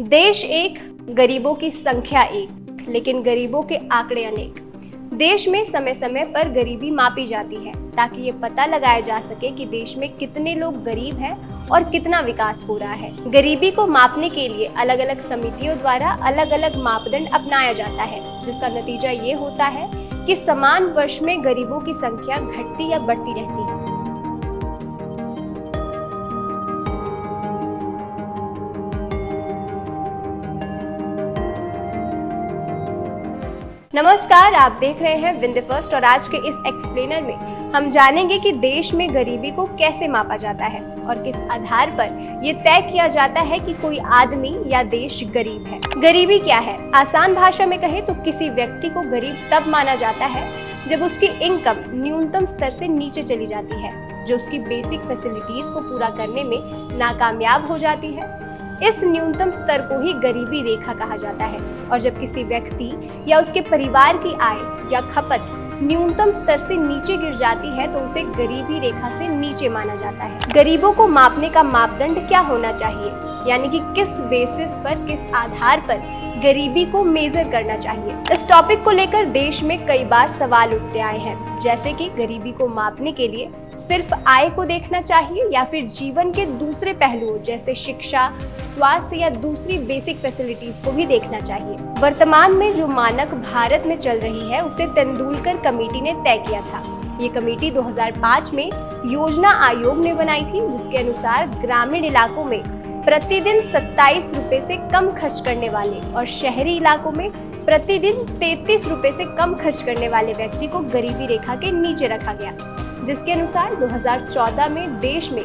देश एक, गरीबों की संख्या एक, लेकिन गरीबों के आंकड़े अनेक। देश में समय समय पर गरीबी मापी जाती है ताकि ये पता लगाया जा सके कि देश में कितने लोग गरीब हैं और कितना विकास हो रहा है। गरीबी को मापने के लिए अलग अलग समितियों द्वारा अलग अलग मापदंड अपनाया जाता है, जिसका नतीजा ये होता है कि समान वर्ष में गरीबों की संख्या घटती या बढ़ती रहती है। नमस्कार, आप देख रहे हैं विन द फर्स्ट और आज के इस एक्सप्लेनर में हम जानेंगे कि देश में गरीबी को कैसे मापा जाता है और किस आधार पर ये तय किया जाता है कि कोई आदमी या देश गरीब है। गरीबी क्या है? आसान भाषा में कहे तो किसी व्यक्ति को गरीब तब माना जाता है जब उसकी इनकम न्यूनतम स्तर से नीचे चली जाती है, जो उसकी बेसिक फैसिलिटीज को पूरा करने में नाकामयाब हो जाती है। इस न्यूनतम स्तर को ही गरीबी रेखा कहा जाता है। और जब किसी व्यक्ति या उसके परिवार की आय या खपत न्यूनतम स्तर से नीचे गिर जाती है तो उसे गरीबी रेखा से नीचे माना जाता है। गरीबों को मापने का मापदंड क्या होना चाहिए, यानी कि किस बेसिस पर, किस आधार पर गरीबी को मेजर करना चाहिए। इस टॉपिक को लेकर देश में कई बार सवाल उठते आए हैं, जैसे कि गरीबी को मापने के लिए सिर्फ आय को देखना चाहिए या फिर जीवन के दूसरे पहलुओं जैसे शिक्षा, स्वास्थ्य या दूसरी बेसिक फैसिलिटीज को भी देखना चाहिए। वर्तमान में जो मानक भारत में चल रही है उसे तेंदुलकर कमेटी ने तय किया था। ये कमेटी 2005 में योजना आयोग ने बनाई थी, जिसके अनुसार ग्रामीण इलाकों में प्रतिदिन 27 रुपए से कम खर्च करने वाले और शहरी इलाकों में प्रतिदिन 33 रुपए से कम खर्च करने वाले व्यक्ति को गरीबी रेखा के नीचे रखा गया, जिसके अनुसार 2014 में देश में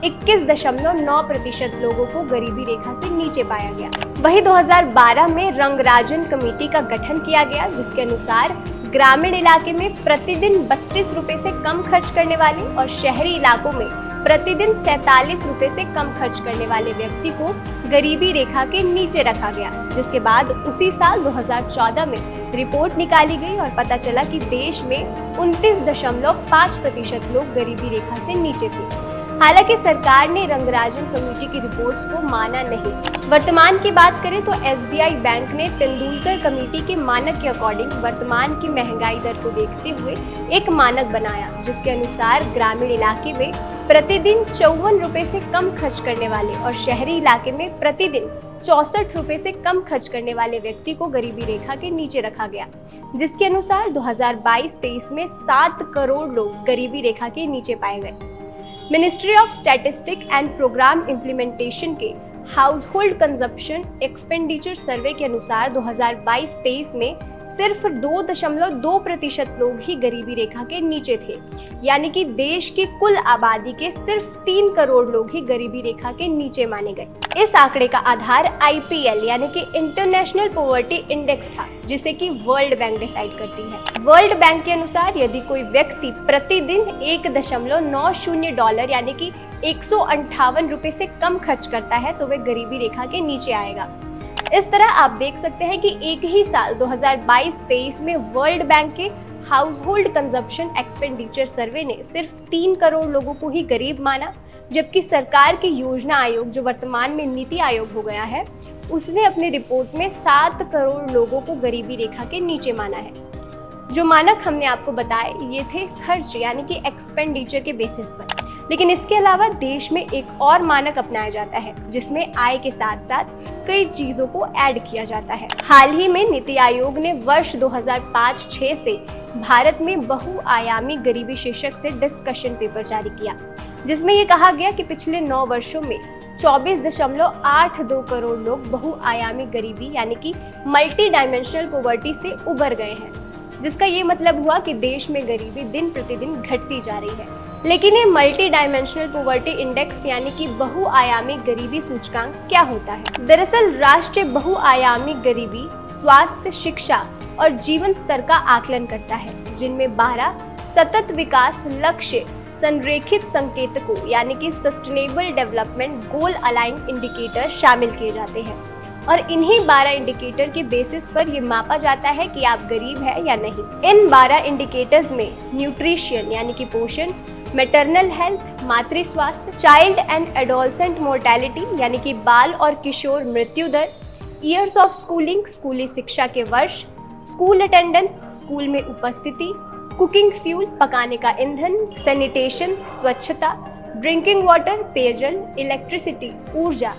21.9% लोगों को गरीबी रेखा से नीचे पाया गया। वहीं 2012 में रंगराजन कमेटी का गठन किया गया, जिसके अनुसार ग्रामीण इलाके में प्रतिदिन 32 रुपए से कम खर्च करने वाले और शहरी इलाकों में प्रतिदिन 47 रुपए से कम खर्च करने वाले व्यक्ति को गरीबी रेखा के नीचे रखा गया। जिसके बाद उसी साल 2014 में रिपोर्ट निकाली गई और पता चला कि देश में 29.5% लोग गरीबी रेखा से नीचे थे। हालांकि सरकार ने रंगराजन कमेटी की रिपोर्ट्स को माना नहीं। वर्तमान की बात करें तो एसबीआई बैंक ने तेंदुलकर कमेटी के मानक के अकॉर्डिंग वर्तमान की महंगाई दर को देखते हुए एक मानक बनाया, जिसके अनुसार ग्रामीण इलाके में प्रतिदिन 54 रुपए से कम खर्च करने वाले और शहरी इलाके में प्रतिदिन 64 रुपए से कम खर्च करने वाले व्यक्ति को गरीबी रेखा के नीचे रखा गया, जिसके अनुसार 2022-23 में 7 करोड़ लोग गरीबी रेखा के नीचे पाए गए। Ministry of statistic and programme implementation के household consumption expenditure survey के अनुसार 2022-23 में सिर्फ 2.2% लोग ही गरीबी रेखा के नीचे थे, यानी कि देश की कुल आबादी के सिर्फ 3 करोड़ लोग ही गरीबी रेखा के नीचे माने गए। इस आंकड़े का आधार IPL यानी कि इंटरनेशनल पॉवर्टी इंडेक्स था, जिसे कि वर्ल्ड बैंक डिसाइड करती है। वर्ल्ड बैंक के अनुसार यदि कोई व्यक्ति प्रतिदिन $1.90 यानी कि 158 रुपए से कम खर्च करता है तो वह गरीबी रेखा के नीचे आएगा। इस तरह आप देख सकते हैं कि एक ही साल 2022-23 में वर्ल्ड बैंक के हाउस होल्ड कंजप्शन एक्सपेंडिचर सर्वे ने सिर्फ 3 करोड़ लोगों को ही गरीब माना, जबकि सरकार की योजना आयोग, जो वर्तमान में नीति आयोग हो गया है, उसने अपनी रिपोर्ट में 7 करोड़ लोगों को गरीबी रेखा के नीचे माना है। जो मानक हमने आपको बताए ये थे खर्च यानी कि एक्सपेंडिचर के बेसिस पर, लेकिन इसके अलावा देश में एक और मानक अपनाया जाता है, जिसमें आय के साथ साथ कई चीजों को ऐड किया जाता है। हाल ही में नीति आयोग ने वर्ष 2005-06 से भारत में बहुआयामी गरीबी शीर्षक से डिस्कशन पेपर जारी किया, जिसमें ये कहा गया कि पिछले 9 वर्षों में 24.82 करोड़ लोग बहुआयामी गरीबी यानी कि मल्टी डायमेंशनल पॉवर्टी से उबर गए हैं, जिसका ये मतलब हुआ कि देश में गरीबी दिन प्रतिदिन घटती जा रही है। लेकिन ये मल्टी डायमेंशनल पॉवर्टी इंडेक्स यानी कि बहुआयामी गरीबी सूचकांक क्या होता है? दरअसल राष्ट्रीय बहुआयामी गरीबी स्वास्थ्य, शिक्षा और जीवन स्तर का आकलन करता है, जिनमें 12 सतत विकास लक्ष्य संरेखित संकेतकों यानी कि sustainable development goal aligned indicator शामिल किए जाते हैं और इन्हीं 12 इंडिकेटर के बेसिस पर ये मापा जाता है कि आप गरीब हैं या नहीं। इन 12 इंडिकेटर्स में न्यूट्रिशन यानी कि पोषण, मैटरनल हेल्थ, मातृ स्वास्थ्य, चाइल्ड एंड एडोलसेंट मोर्टेलिटी यानी कि बाल और किशोर मृत्यु दर, ईयर्स ऑफ स्कूलिंग, स्कूली शिक्षा के वर्ष, स्कूल अटेंडेंस, स्कूल में उपस्थिति, कुकिंग फ्यूल, पकाने का ईंधन, सैनिटेशन, स्वच्छता, ड्रिंकिंग वाटर, पेयजल, इलेक्ट्रिसिटी, ऊर्जा,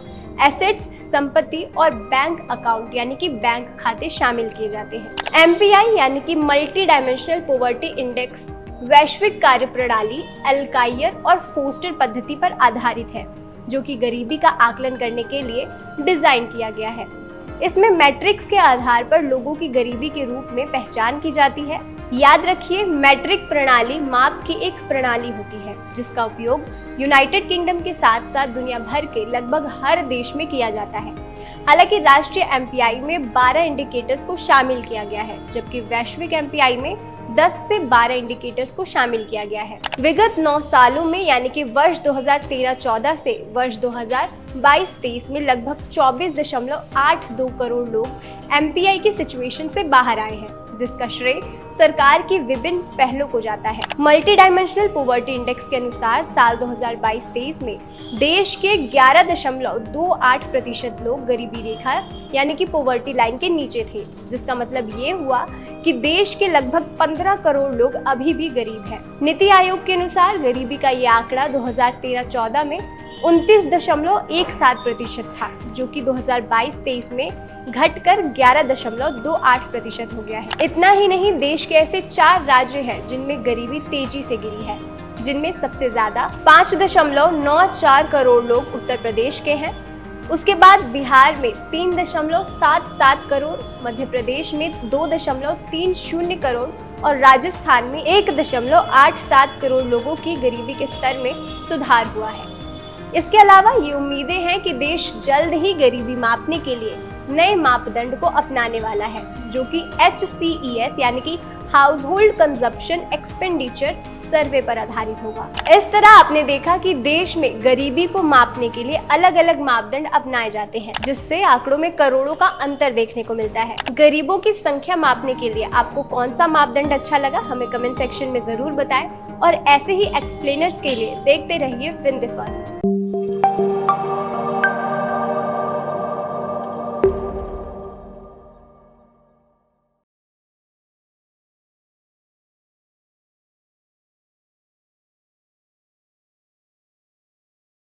एसेट्स, संपत्ति और बैंक अकाउंट यानी कि बैंक खाते शामिल किए जाते हैं। MPI यानी कि मल्टी डायमेंशनल पॉवर्टी इंडेक्स वैश्विक कार्यप्रणाली एल्कायर और फोस्टर पद्धति पर आधारित है, जो कि गरीबी का आकलन करने के लिए डिजाइन किया गया है। इसमें मैट्रिक्स के आधार पर लोगों की गरीबी के रूप में पहचान की जाती है। याद रखिए, मैट्रिक प्रणाली माप की एक प्रणाली होती है जिसका उपयोग यूनाइटेड किंगडम के साथ साथ दुनिया भर के लगभग हर देश में किया जाता है। हालांकि राष्ट्रीय MPI में 12 इंडिकेटर्स को शामिल किया गया है, जबकि वैश्विक MPI में 10 से 12 इंडिकेटर्स को शामिल किया गया है। विगत 9 सालों में यानी कि वर्ष 2013-14 से वर्ष 2022-23 में लगभग 24.82 करोड़ लोग MPI की सिचुएशन से बाहर आए हैं, जिसका श्रेय सरकार की विभिन्न पहलों को जाता है। मल्टी डायमेंशनल पॉवर्टी इंडेक्स के अनुसार साल 2022-23 में देश के 11.28% लोग गरीबी रेखा यानी कि पॉवर्टी लाइन के नीचे थे, जिसका मतलब ये हुआ कि देश के लगभग 15 करोड़ लोग अभी भी गरीब हैं। नीति आयोग के अनुसार गरीबी का ये आंकड़ा 2013-14 में 29.17% था, जो कि 2022-23 में घटकर 11.28% हो गया है। इतना ही नहीं, देश के ऐसे 4 राज्य हैं जिनमें गरीबी तेजी से गिरी है, जिनमें सबसे ज्यादा 5.94 करोड़ लोग उत्तर प्रदेश के हैं। उसके बाद बिहार में 3.77 करोड़, मध्य प्रदेश में 2.30 करोड़ और राजस्थान में 1.87 करोड़ लोगों की गरीबी के स्तर में सुधार हुआ है। इसके अलावा ये उम्मीदें हैं कि देश जल्द ही गरीबी मापने के लिए नए मापदंड को अपनाने वाला है, जो कि HCES यानी कि हाउस होल्ड कंजप्शन एक्सपेंडिचर सर्वे पर आधारित होगा। इस तरह आपने देखा कि देश में गरीबी को मापने के लिए अलग अलग मापदंड अपनाए जाते हैं, जिससे आंकड़ों में करोड़ों का अंतर देखने को मिलता है। गरीबों की संख्या मापने के लिए आपको कौन सा मापदंड अच्छा लगा, हमें कमेंट सेक्शन में जरूर बताएं और ऐसे ही एक्सप्लेनर्स के लिए देखते रहिए विन द फर्स्ट।